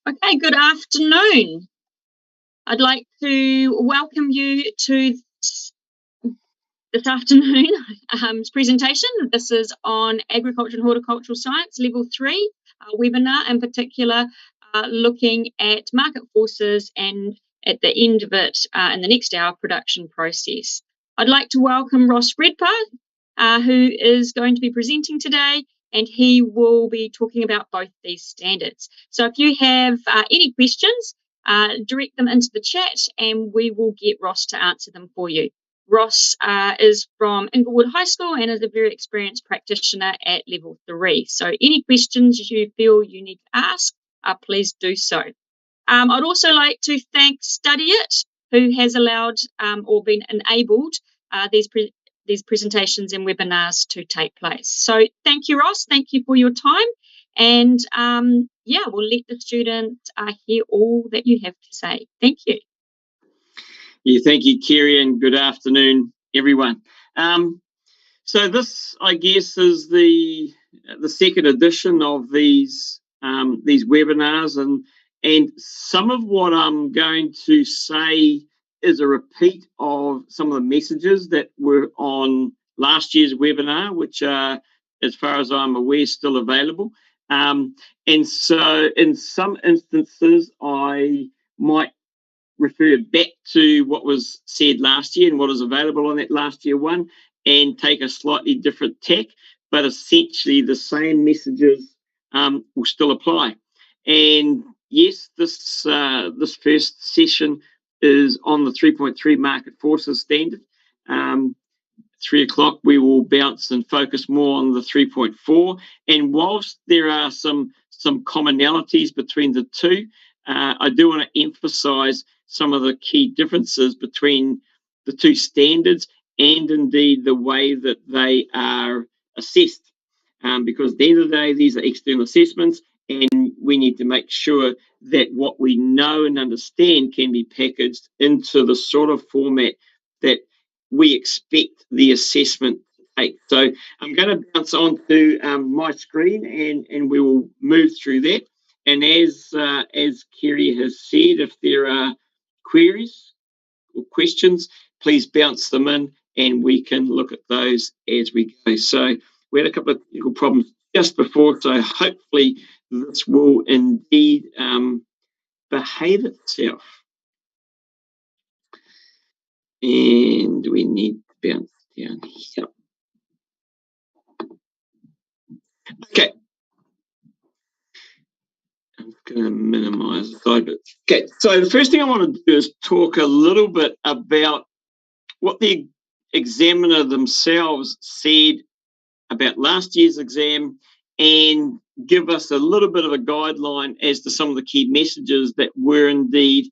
Okay, good afternoon. I'd like to welcome you to this afternoon's presentation. This is on Agriculture and Horticultural Science Level 3 webinar, in particular looking at market forces and at the end of it, in the next hour, production process. I'd like to welcome Ross Redpath, who is going to be presenting today, and he will be talking about both these standards. So if you have any questions, direct them into the chat and we will get Ross to answer them for you. Ross is from Inglewood High School and is a very experienced practitioner at Level 3. So any questions you feel you need to ask, please do so. I'd also like to thank Study It, who has allowed or been enabled these presentations and webinars to take place. So thank you, Ross. Thank you for your time. And we'll let the students hear all that you have to say. Thank you. Yeah, thank you, Kerry, and good afternoon, everyone. So this, I guess, is the second edition of these webinars, and some of what I'm going to say is a repeat of some of the messages that were on last year's webinar, which are, as far as I'm aware, still available. And so in some instances, I might refer back to what was said last year and what is available on that last year one and take a slightly different tack, but essentially the same messages will still apply. And yes, this first session is on the 3.3 market forces standard. 3 o'clock we will bounce and focus more on the 3.4, and whilst there are some commonalities between the two, I do want to emphasize some of the key differences between the two standards and indeed the way that they are assessed. Because at the end of the day, these are external assessments, and we need to make sure that what we know and understand can be packaged into the sort of format that we expect the assessment to take. So I'm going to bounce onto my screen and we will move through that. And as Kerry has said, if there are queries or questions, please bounce them in and we can look at those as we go. So we had a couple of technical problems just before, so hopefully this will indeed behave itself. And we need to bounce down here. Okay. I'm going to minimize the side bit. Okay, so the first thing I want to do is talk a little bit about what the examiner themselves said about last year's exam and give us a little bit of a guideline as to some of the key messages that were indeed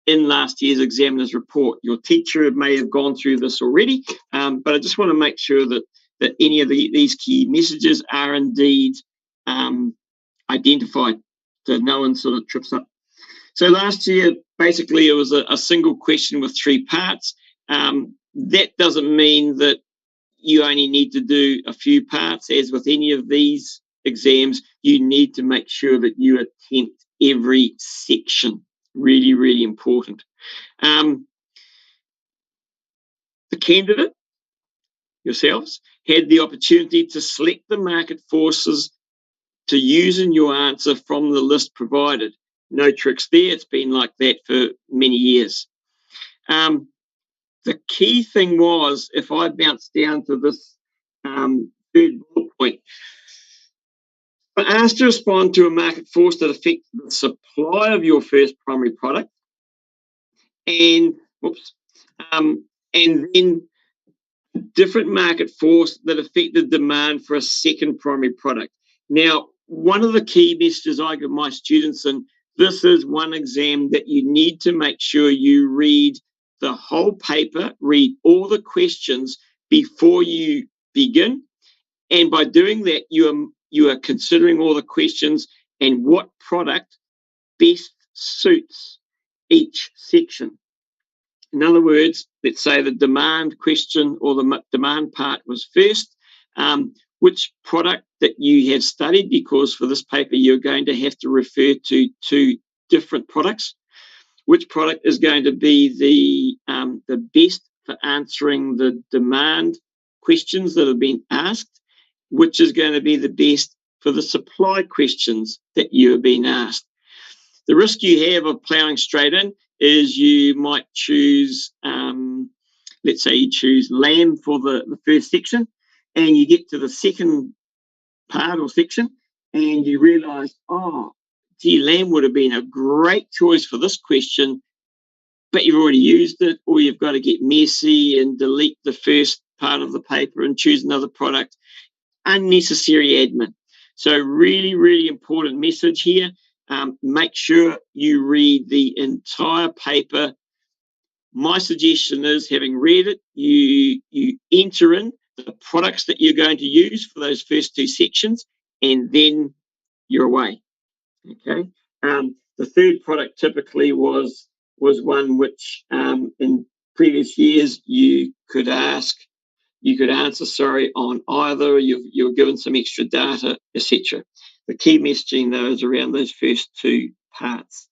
in last year's examiner's report. Your teacher may have gone through this already, but I just want to make sure that any of these key messages are indeed identified, so no one sort of trips up. So last year, basically, it was a single question with 3 parts. That doesn't mean that you only need to do a few parts. As with any of these exams, you need to make sure that you attempt every section. Really, really important. The candidate, yourselves, had the opportunity to select the market forces to use in your answer from the list provided. No tricks there. It's been like that for many years. The key thing was, if I bounce down to this third bullet point, I asked to respond to a market force that affects the supply of your first primary product, and then a different market force that affected demand for a second primary product. Now, one of the key messages I give my students, and this is one exam that you need to make sure you read the whole paper, read all the questions before you begin, and by doing that, you are considering all the questions and what product best suits each section. In other words, let's say the demand question or the demand part was first. which product that you have studied, because for this paper you're going to have to refer to two different products. Which product is going to be the best for answering the demand questions that have been asked, which is going to be the best for the supply questions that you have been asked. The risk you have of ploughing straight in is you might choose, let's say you choose lamb for the first section, and you get to the second part or section, and you realise, oh, gee, lamb would have been a great choice for this question, but you've already used it, or you've got to get messy and delete the first part of the paper and choose another product. Unnecessary admin. So really, really important message here. Make sure you read the entire paper. My suggestion is, having read it, you enter in the products that you're going to use for those first two sections, and then you're away. Okay. The third product typically was one which in previous years you could answer on either. You're given some extra data, etc. The key messaging though is around those first two parts.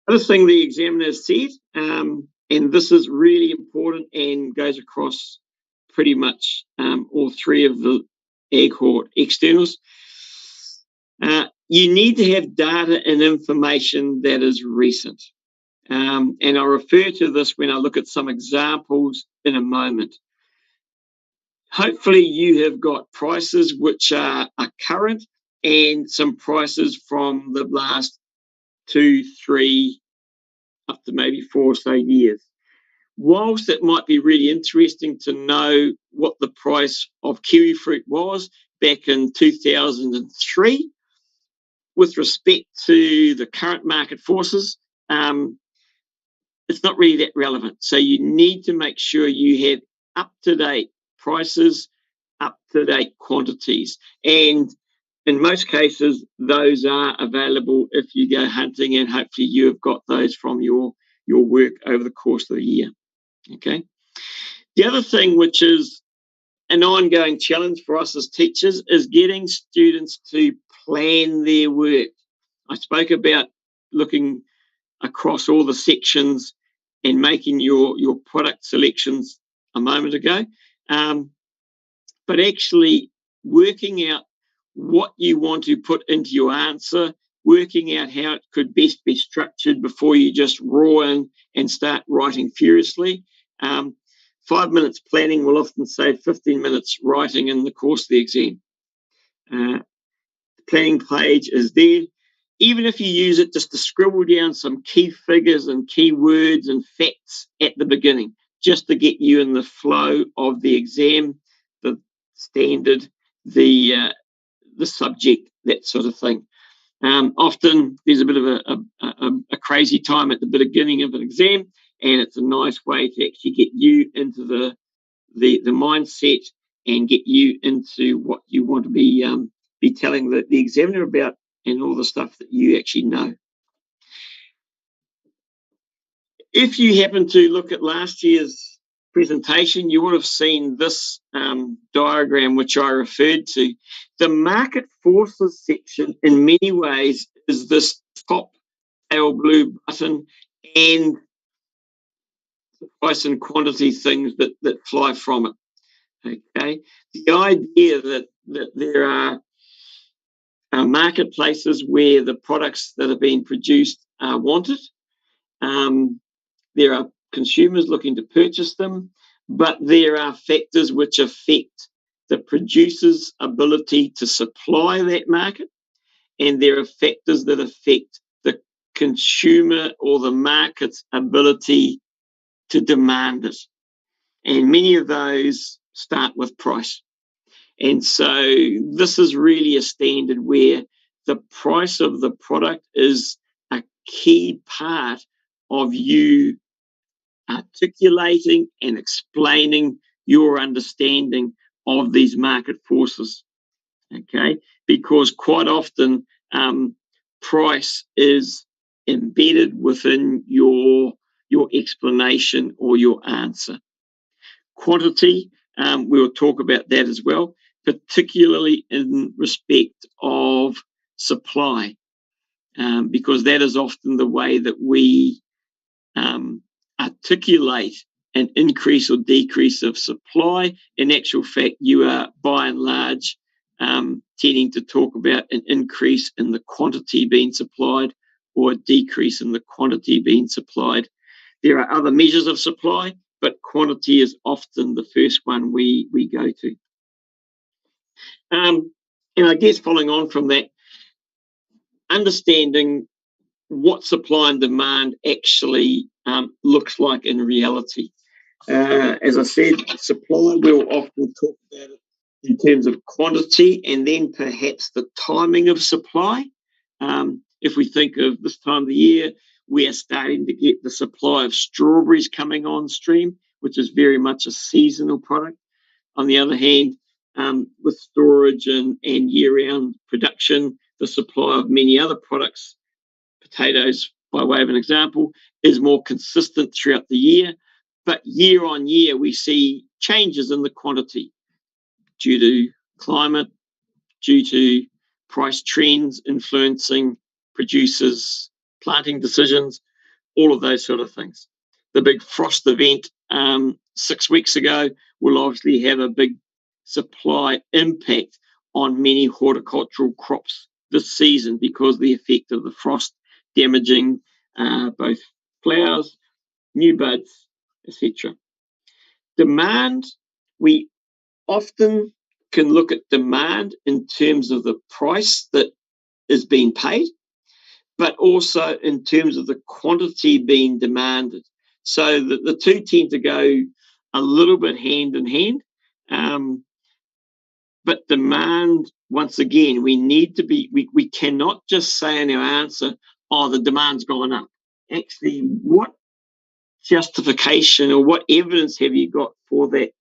Other thing the examiner said, and this is really important and goes across pretty much all three of the AgHort externals. You need to have data and information that is recent. And I'll refer to this when I look at some examples in a moment. Hopefully you have got prices which are current, and some prices from the last 2, 3, up to maybe 4 or so years. Whilst it might be really interesting to know what the price of kiwi fruit was back in 2003, with respect to the current market forces, it's not really that relevant. So you need to make sure you have up-to-date prices, up-to-date quantities. And in most cases, those are available if you go hunting, and hopefully you have got those from your work over the course of the year. Okay. The other thing, which is an ongoing challenge for us as teachers, is getting students to plan their work. I spoke about looking across all the sections and making your product selections a moment ago, but actually working out what you want to put into your answer, working out how it could best be structured before you just roar in and start writing furiously. 5 minutes planning will often save 15 minutes writing in the course of the exam. The planning page is there. Even if you use it just to scribble down some key figures and key words and facts at the beginning, just to get you in the flow of the exam, the standard, the subject, that sort of thing. Often there's a bit of a crazy time at the beginning of an exam, and it's a nice way to actually get you into the mindset and get you into what you want to be telling the examiner about, and all the stuff that you actually know. If you happen to look at last year's presentation, you would have seen this diagram which I referred to. The market forces section in many ways is this top pale blue button, and the price and quantity things that fly from it. Okay, the idea that there are marketplaces where the products that are being produced are wanted. There are consumers looking to purchase them, but there are factors which affect the producer's ability to supply that market, and there are factors that affect the consumer or the market's ability to demand it. And many of those start with price. And so this is really a standard where the price of the product is a key part of you articulating and explaining your understanding of these market forces. Okay, because quite often price is embedded within your explanation or your answer. Quantity, we'll talk about that as well. particularly in respect of supply, because that is often the way that we articulate an increase or decrease of supply. In actual fact, you are by and large tending to talk about an increase in the quantity being supplied or a decrease in the quantity being supplied. There are other measures of supply, but quantity is often the first one we go to. And I guess following on from that, understanding what supply and demand actually looks like in reality. As I said, supply, we'll often talk about it in terms of quantity and then perhaps the timing of supply. If we think of this time of the year, we are starting to get the supply of strawberries coming on stream, which is very much a seasonal product. On the other hand, with storage and year-round production, the supply of many other products, potatoes by way of an example, is more consistent throughout the year. But year on year, we see changes in the quantity due to climate, due to price trends influencing producers' planting decisions, all of those sort of things. The big frost event 6 weeks ago will obviously have a big supply impact on many horticultural crops this season because of the effect of the frost damaging both flowers, new buds, etc. Demand, we often can look at demand in terms of the price that is being paid, but also in terms of the quantity being demanded. So the two tend to go a little bit hand in hand. But demand, once again, we cannot just say in our answer, oh, the demand's gone up. Actually, what justification or what evidence have you got for that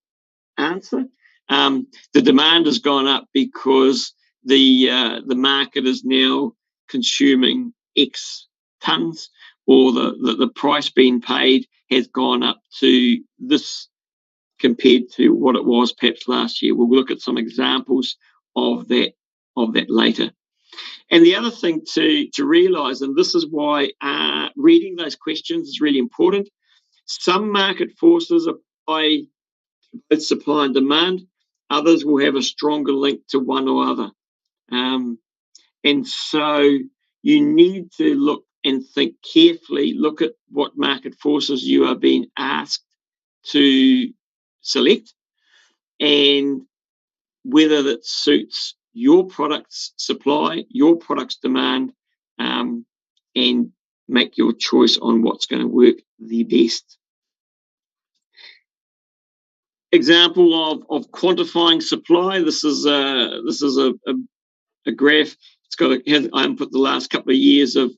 answer? The demand has gone up because the market is now consuming X tons, or the price being paid has gone up to this compared to what it was perhaps last year. We'll look at some examples of that later. And the other thing to realise, and this is why reading those questions is really important, some market forces apply to both supply and demand. Others will have a stronger link to one or other. And so you need to look and think carefully, look at what market forces you are being asked to select and whether that suits your product's supply, your product's demand, and make your choice on what's going to work the best. Example of quantifying supply. This is a graph. I haven't put the last couple of years of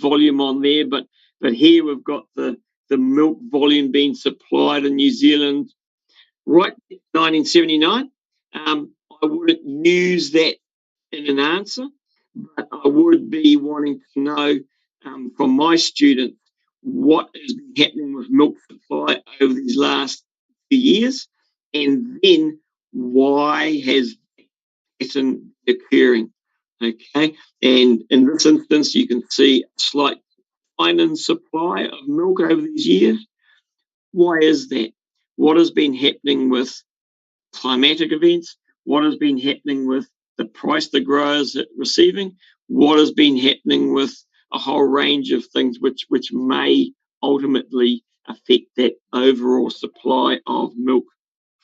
volume on there, but here we've got the milk volume being supplied in New Zealand right in 1979. I wouldn't use that in an answer, but I would be wanting to know from my students what has been happening with milk supply over these last few years, and then why has it been occurring. Okay, and in this instance, you can see a slight decline in supply of milk over these years. Why is that? What has been happening with climatic events? What has been happening with the price the growers are receiving? What has been happening with a whole range of things which may ultimately affect that overall supply of milk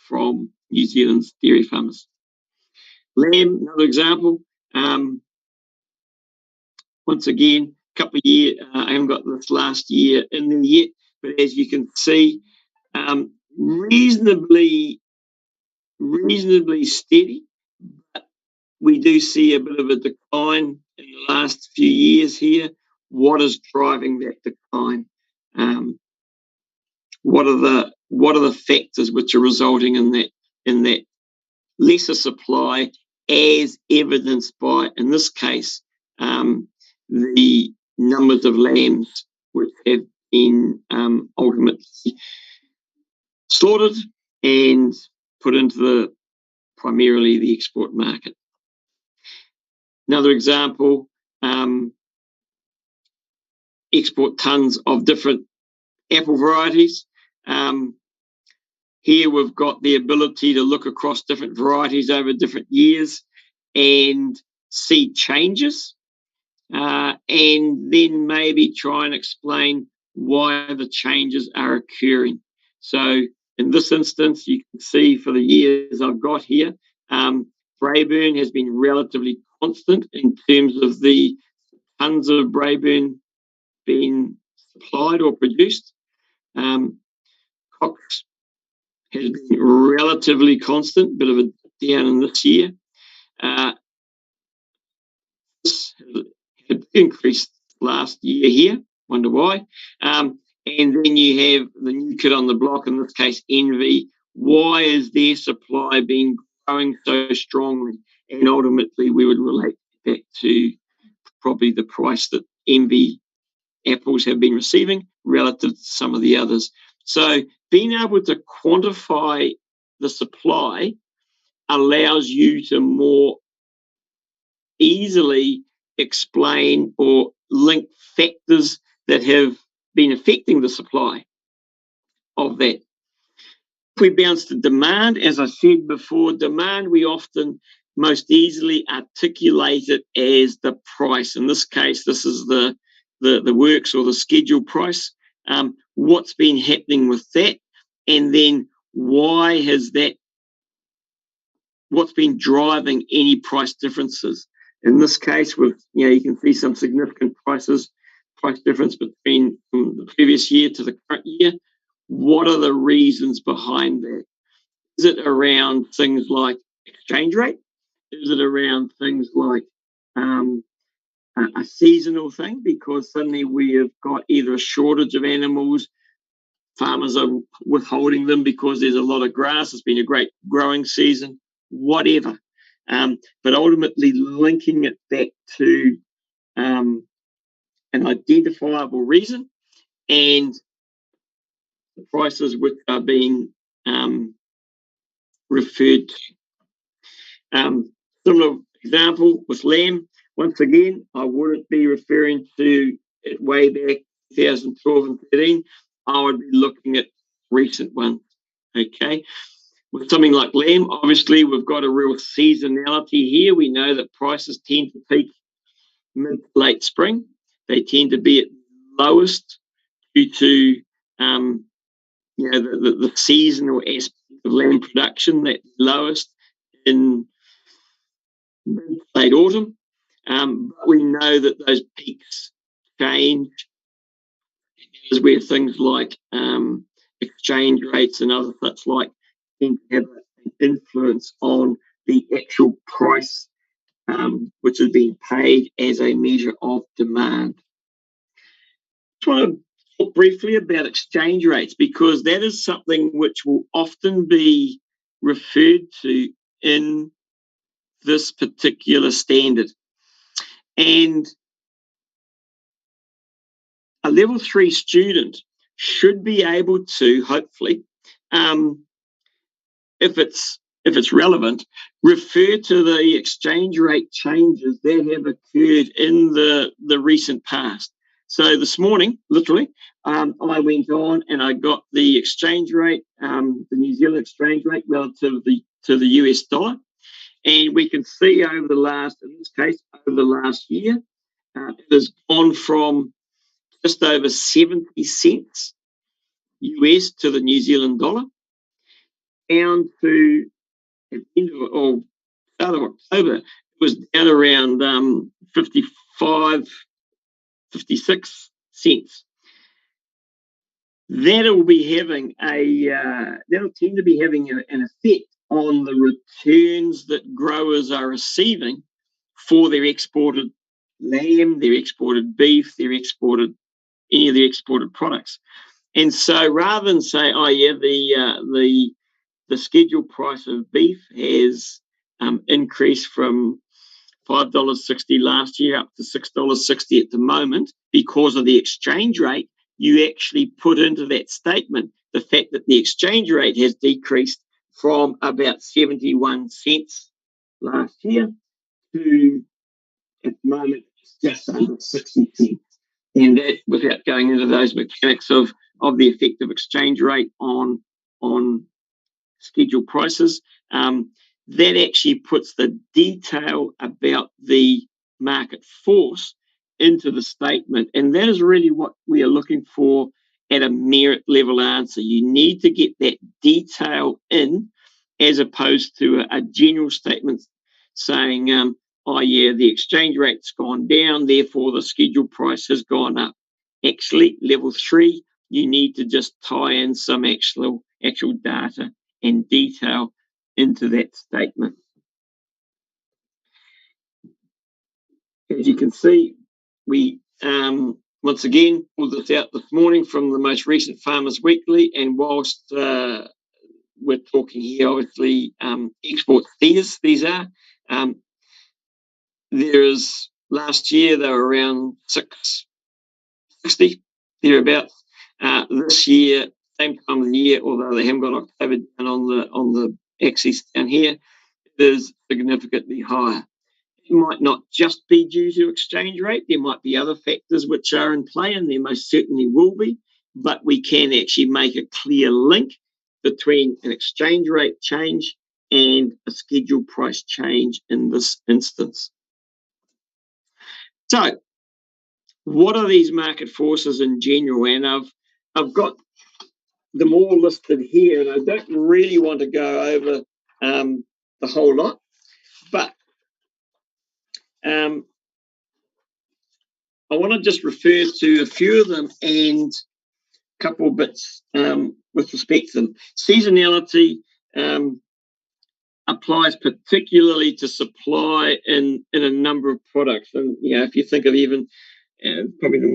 from New Zealand's dairy farmers? Lamb, another example. Once again, a couple of years, I haven't got this last year in there yet, but as you can see, reasonably steady, but we do see a bit of a decline in the last few years here. What is driving that decline? What are the factors which are resulting in that lesser supply, as evidenced by, in this case, the numbers of lambs which have been ultimately slaughtered and put into the primarily the export market. Another example, export tons of different apple varieties. Here we've got the ability to look across different varieties over different years and see changes, and then maybe try and explain why the changes are occurring. So in this instance, you can see for the years I've got here, Braeburn has been relatively constant in terms of the tons of Braeburn being supplied or produced. Cox has been relatively constant, bit of a down in this year. This had increased last year here, wonder why. And then you have the new kid on the block, in this case Envy. Why is their supply been growing so strongly? And ultimately we would relate that to probably the price that Envy apples have been receiving relative to some of the others. So being able to quantify the supply allows you to more easily explain or link factors that have been affecting the supply of that. If we bounce to demand, as I said before, demand, we often most easily articulate it as the price. In this case, this is the works or the schedule price. What's been happening with that, and then why has that, what's been driving any price differences? In this case, with you can see some significant price difference between the previous year to the current year. What are the reasons behind that? Is it around things like exchange rate? Is it around things like a seasonal thing, because suddenly we have got either a shortage of animals, farmers are withholding them because there's a lot of grass, it's been a great growing season, whatever. But ultimately linking it back to an identifiable reason and the prices which are being referred to. Similar example with lamb. Once again, I wouldn't be referring to it way back 2012 and 13. I would be looking at recent ones. Okay. With something like lamb, obviously we've got a real seasonality here. We know that prices tend to peak mid to late spring. They tend to be at lowest due to the seasonal aspect of lamb production, that's lowest in mid to late autumn. But we know that those peaks change, is where things like exchange rates and other such like tend to have an influence on the actual price which is being paid as a measure of demand. I just want to talk briefly about exchange rates, because that is something which will often be referred to in this particular standard. And a level 3 student should be able to, hopefully, if it's relevant, refer to the exchange rate changes that have occurred in the recent past. So this morning, literally, I went on and I got the exchange rate, the New Zealand exchange rate relative to the US dollar. And we can see over the last, in this case, over the last year, it has gone from just over 70 cents US to the New Zealand dollar down to at the end of, start of October, it was down around 55, 56 cents. That'll be having that'll tend to be having an effect on the returns that growers are receiving for their exported lamb, their exported beef, any of their exported products. And so rather than say, oh yeah, the scheduled price of beef has increased from $5.60 last year up to $6.60 at the moment because of the exchange rate, you actually put into that statement the fact that the exchange rate has decreased from about 71 cents last year to, at the moment, just under 60 cents. And that, without going into those mechanics of the effective exchange rate on scheduled prices, that actually puts the detail about the market force into the statement. And that is really what we are looking for at a merit level answer. You need to get that detail in, as opposed to a general statement saying, oh yeah, the exchange rate's gone down, therefore the scheduled price has gone up. Actually, level 3, you need to just tie in some actual data and detail into that statement. As you can see, we once again pulled this out this morning from the most recent Farmers Weekly, and whilst we're talking here, obviously, export steers, these are. There's, last year they were around 660, thereabouts. This year, same time of the year, although they haven't got October down on the axis down here, it is significantly higher. It might not just be due to exchange rate. There might be other factors which are in play, and there most certainly will be, but we can actually make a clear link between an exchange rate change and a scheduled price change in this instance. So, what are these market forces in general? And I've got them all listed here, and I don't really want to go over the whole lot, but I want to just refer to a few of them and a couple of bits with respect to them. Seasonality applies particularly to supply in a number of products, and if you think of even probably the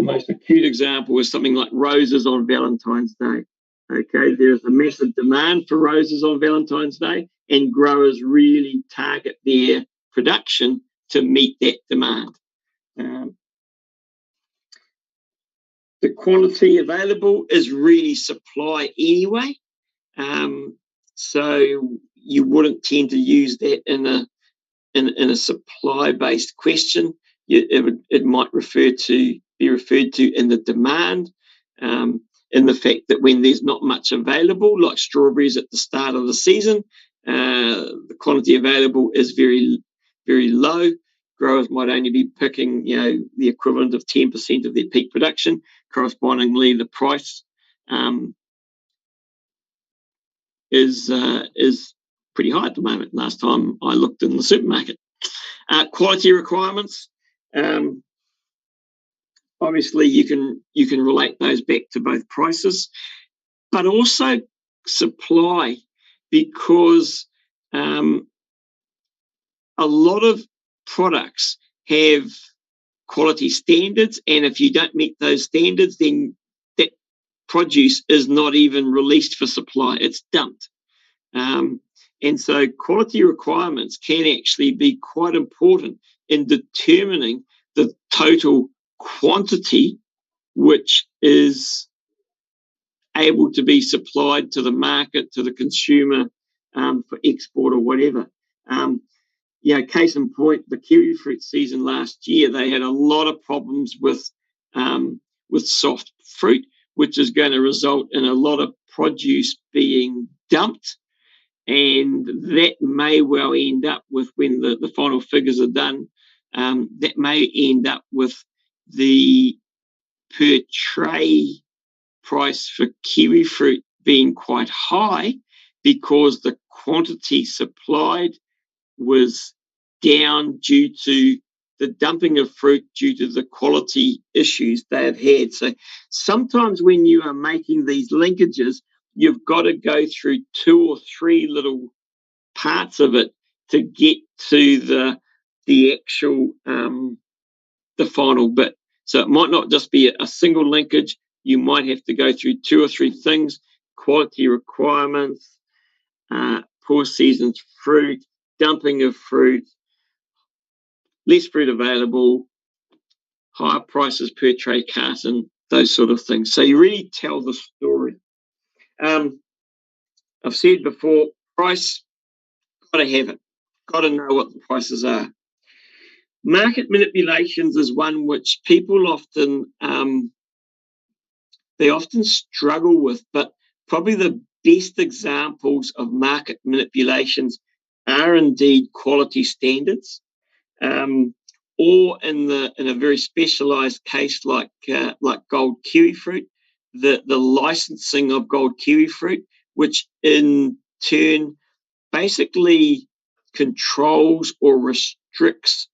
most acute example is something like roses on Valentine's Day. Okay, there's a massive demand for roses on Valentine's Day, and growers really target their production to meet that demand. The quantity available is really supply anyway, so you wouldn't tend to use that in a supply-based question. It might be referred to in the demand, in the fact that when there's not much available, like strawberries at the start of the season, the quantity available is very, very low. Growers might only be picking, the equivalent of 10% of their peak production. Correspondingly, the price is pretty high at the moment. Last time I looked in the supermarket. Quality requirements. Obviously, you can relate those back to both prices, but also supply, because a lot of products have quality standards, and if you don't meet those standards, then that produce is not even released for supply. It's dumped. And so quality requirements can actually be quite important in determining the total quantity which is able to be supplied to the market, to the consumer, for export or whatever. Case in point, the kiwi fruit season last year, they had a lot of problems with soft fruit, which is going to result in a lot of produce being dumped. And that may well end up with, when the final figures are done, that may end up with the per tray price for kiwi fruit being quite high, because the quantity supplied was down due to the dumping of fruit due to the quality issues they have had. So sometimes when you are making these linkages, you've got to go through 2 or 3 little parts of it to get to the actual the final bit. So it might not just be a single linkage. You might have to go through 2 or 3 things: quality requirements, poor season's fruit, dumping of fruit, less fruit available, higher prices per tray carton, those sort of things. So you really tell the story. I've said before, price, got to have it. Got to know what the prices are. Market manipulations is one which people often struggle with, but probably the best examples of market manipulations are indeed quality standards, or in a very specialised case like gold kiwi fruit, the licensing of gold kiwi fruit, which in turn basically controls or restricts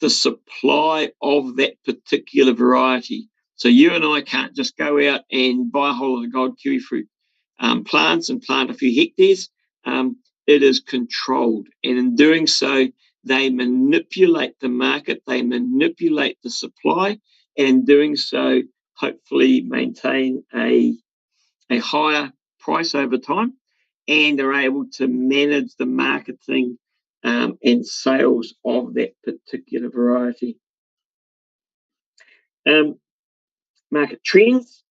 the supply of that particular variety. So you and I can't just go out and buy a whole lot of gold kiwi fruit plants and plant a few hectares. It is controlled, and in doing so, they manipulate the market, they manipulate the supply, and in doing so, hopefully maintain a higher price over time, and are able to manage the marketing and sales of that particular variety. Market trends.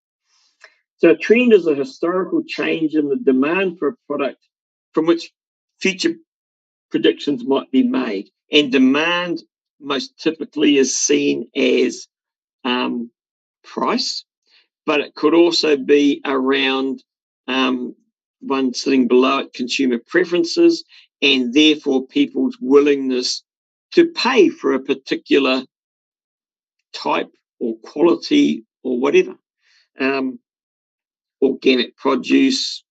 So a trend is a historical change in the demand for a product from which future predictions might be made. And demand most typically is seen as price, but it could also be around one sitting below it, consumer preferences, and therefore people's willingness to pay for a particular type or quality or whatever. Organic produce,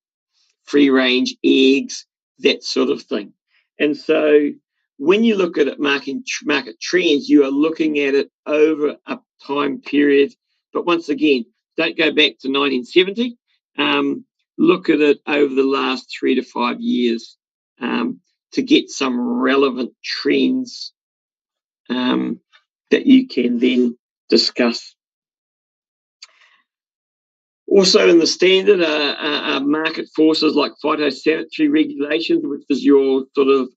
free range eggs, that sort of thing. And so when you look at it, market trends, you are looking at it over a time period. But once again, don't go back to 1970. Look at it over the last 3 to 5 years to get some relevant trends that you can then discuss. Also in the standard are market forces like phytosanitary regulations, which is your sort of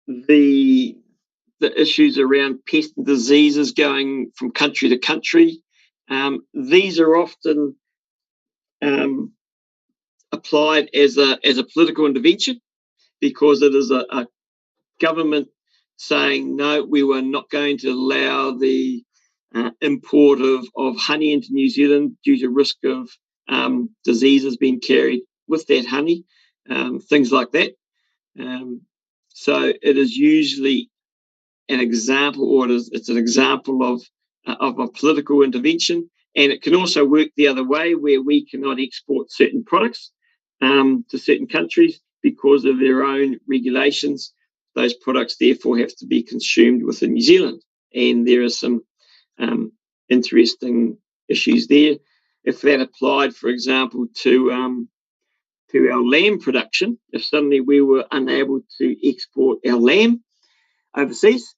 the issues around pests and diseases going from country to country. These are often applied as a political intervention because it is a government saying, no, we were not going to allow the import of honey into New Zealand due to risk of diseases being carried with that honey, things like that. So it is usually an example, or it's an example of a political intervention, and it can also work the other way, where we cannot export certain products to certain countries because of their own regulations. Those products therefore have to be consumed within New Zealand, and there are some interesting issues there. If that applied, for example, to our lamb production, if suddenly we were unable to export our lamb overseas,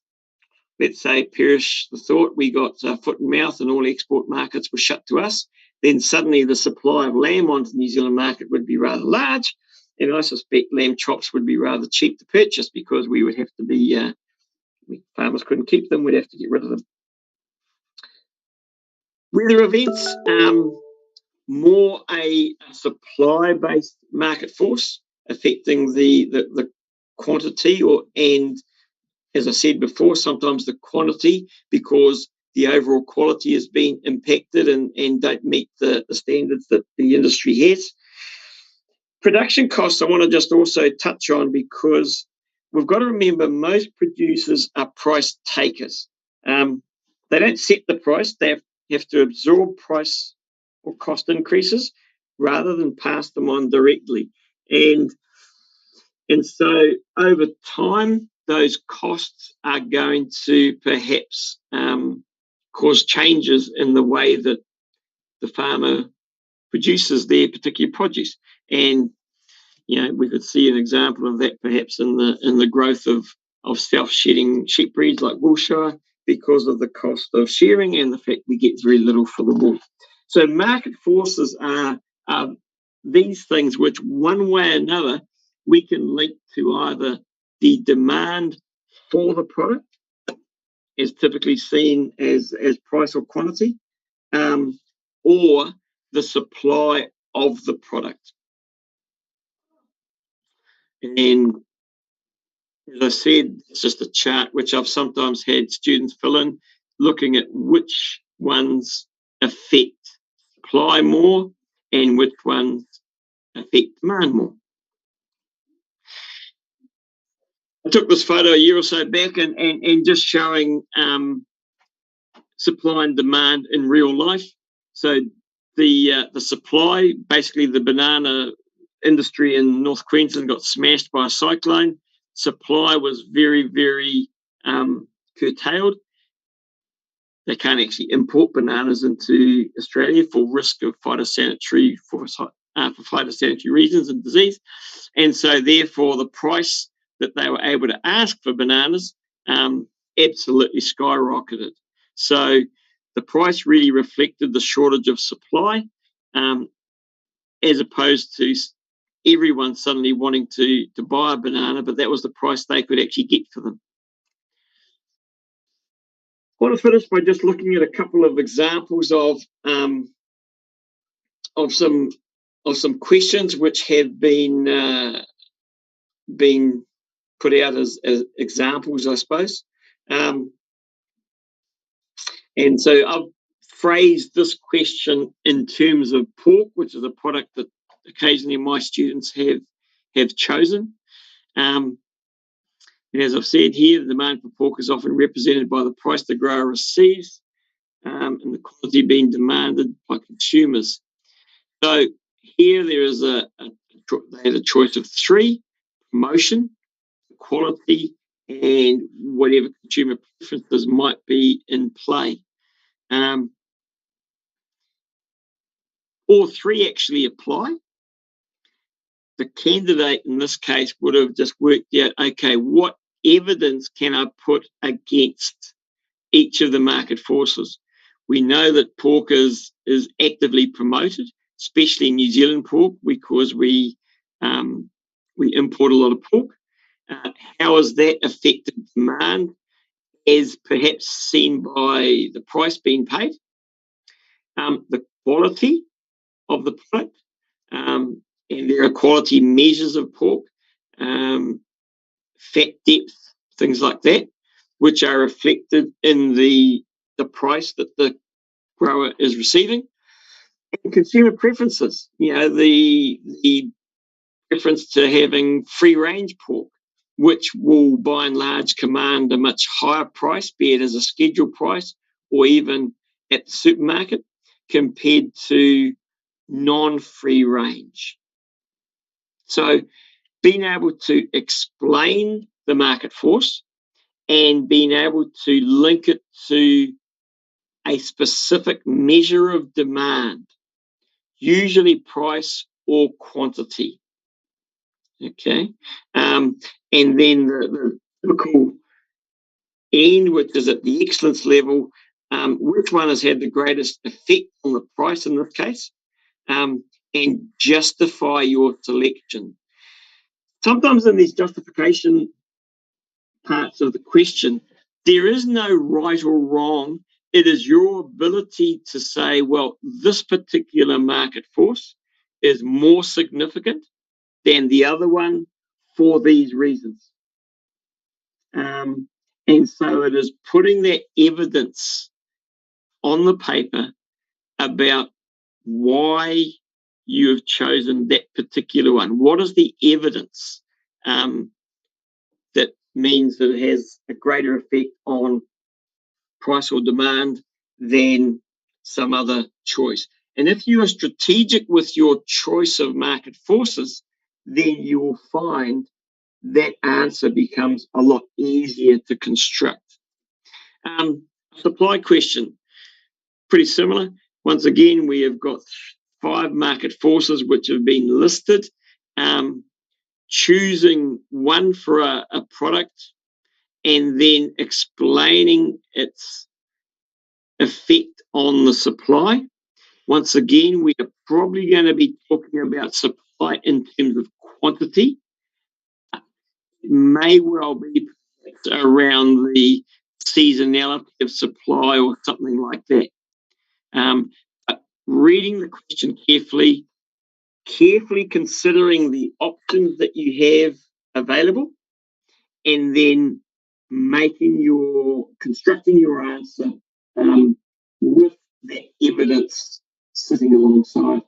let's say, perish the thought, we got foot and mouth and all export markets were shut to us, then suddenly the supply of lamb onto the New Zealand market would be rather large, and I suspect lamb chops would be rather cheap to purchase because we would have to be, farmers couldn't keep them, we'd have to get rid of them. Weather events, more a supply-based market force affecting the quantity and, as I said before, sometimes the quantity, because the overall quality has been impacted and don't meet the standards that the industry has. Production costs I want to just also touch on, because we've got to remember most producers are price takers. They don't set the price, they have to absorb price or cost increases rather than pass them on directly. And so over time, those costs are going to perhaps cause changes in the way that the farmer produces their particular produce. And we could see an example of that perhaps in the growth of self-shedding sheep breeds like Woolshire, because of the cost of shearing and the fact we get very little for the wool. So market forces are these things which, one way or another, we can link to either the demand for the product, as typically seen as price or quantity, or the supply of the product. And as I said, it's just a chart which I've sometimes had students fill in, looking at which ones affect supply more and which ones affect demand more. I took this photo a year or so back and just showing supply and demand in real life. So the supply, basically the banana industry in North Queensland got smashed by a cyclone. Supply was very, very curtailed. They can't actually import bananas into Australia for risk of phytosanitary reasons and disease. And so therefore the price that they were able to ask for bananas absolutely skyrocketed. So the price really reflected the shortage of supply, as opposed to everyone suddenly wanting to buy a banana, but that was the price they could actually get for them. I want to finish by just looking at a couple of examples of some questions which have been put out as examples, I suppose. And so I've phrased this question in terms of pork, which is a product that occasionally my students have chosen. And as I've said here, the demand for pork is often represented by the price the grower receives and the quality being demanded by consumers. So here there is they had a choice of three: promotion, quality, and whatever consumer preferences might be in play. All three actually apply. The candidate in this case would have just worked out, okay, what evidence can I put against each of the market forces? We know that pork is actively promoted, especially New Zealand pork, because we import a lot of pork. How has that affected demand, as perhaps seen by the price being paid? The quality of the product, and there are quality measures of pork, fat depth, things like that, which are reflected in the price that the grower is receiving. And consumer preferences, the preference to having free range pork, which will by and large command a much higher price, be it as a scheduled price or even at the supermarket, compared to non-free range. So being able to explain the market force and being able to link it to a specific measure of demand, usually price or quantity. Okay. And then the typical end, which is at the excellence level, which one has had the greatest effect on the price in this case, and justify your selection. Sometimes in these justification parts of the question, there is no right or wrong. It is your ability to say, well, this particular market force is more significant than the other one for these reasons. And so it is putting that evidence on the paper about why you have chosen that particular one. What is the evidence that means that it has a greater effect on price or demand than some other choice? And if you are strategic with your choice of market forces, then you will find that answer becomes a lot easier to construct. Supply question, pretty similar. Once again, we have got 5 market forces which have been listed. Choosing one for a product and then explaining its effect on the supply. Once again, we are probably going to be talking about supply in terms of quantity. It may well be around the seasonality of supply or something like that. But reading the question carefully considering the options that you have available, and then constructing your answer with that evidence sitting alongside.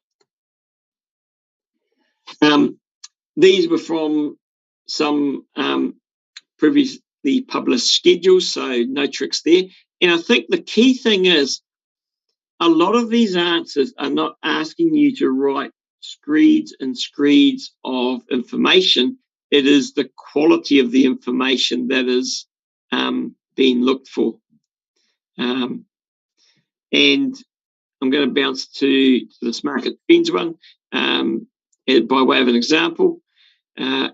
These were from some previously published schedules, so no tricks there. And I think the key thing is a lot of these answers are not asking you to write screeds and screeds of information. It is the quality of the information that is being looked for. And I'm going to bounce to this market trends one by way of an example.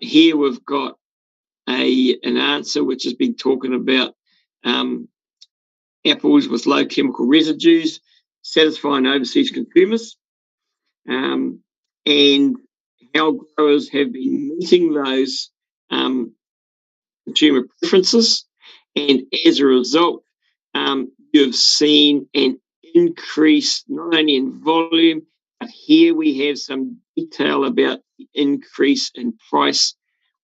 Here we've got an answer which has been talking about apples with low chemical residues satisfying overseas consumers, and how growers have been meeting those consumer preferences. And as a result, you've seen an increase not only in volume, but here we have some detail about the increase in price,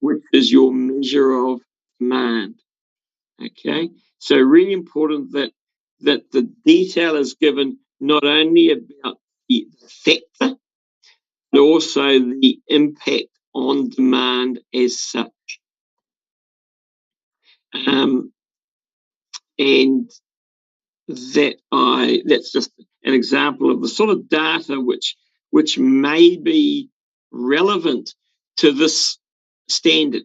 which is your measure of demand. Okay, so really important that the detail is given not only about the factor, but also the impact on demand as such. And that's just an example of the sort of data which may be relevant to this standard.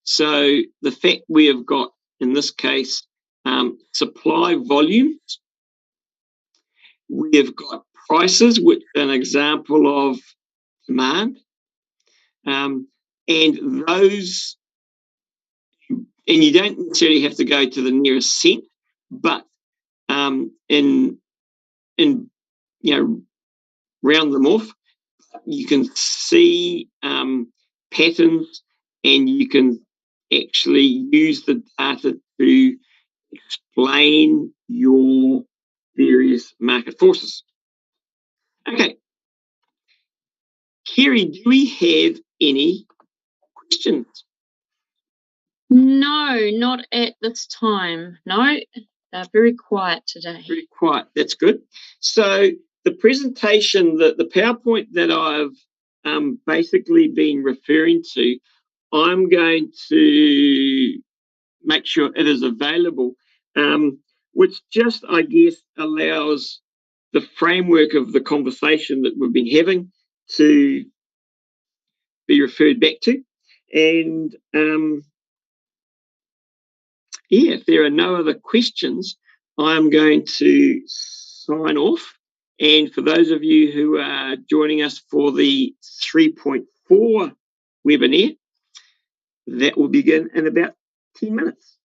So the fact we have got, in this case, supply volumes, we have got prices, which are an example of demand, and those, and you don't necessarily have to go to the nearest cent, but in round them off, you can see patterns, and you can actually use the data to explain your various market forces. Okay, Kerry, do we have any questions? No, not at this time. No, they're very quiet today. Very quiet, that's good. So the presentation, the PowerPoint that I've basically been referring to, I'm going to make sure it is available, which just, I guess, allows the framework of the conversation that we've been having to be referred back to. And if there are no other questions, I'm going to sign off. And for those of you who are joining us for the 3.4 webinar, that will begin in about 10 minutes.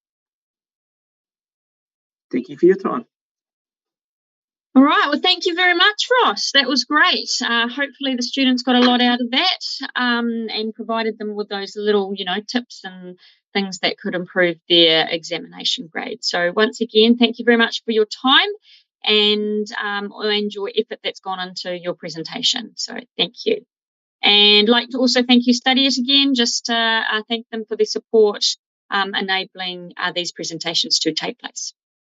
Thank you for your time. All right, well, thank you very much, Ross. That was great. Hopefully the students got a lot out of that and provided them with those little, tips and things that could improve their examination grade. So once again, thank you very much for your time and your effort that's gone into your presentation. So thank you. And I'd like to also thank you, Studiers, again, just thank them for their support enabling these presentations to take place.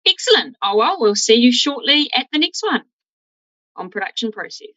Excellent. Oh, well, we'll see you shortly at the next one on production process.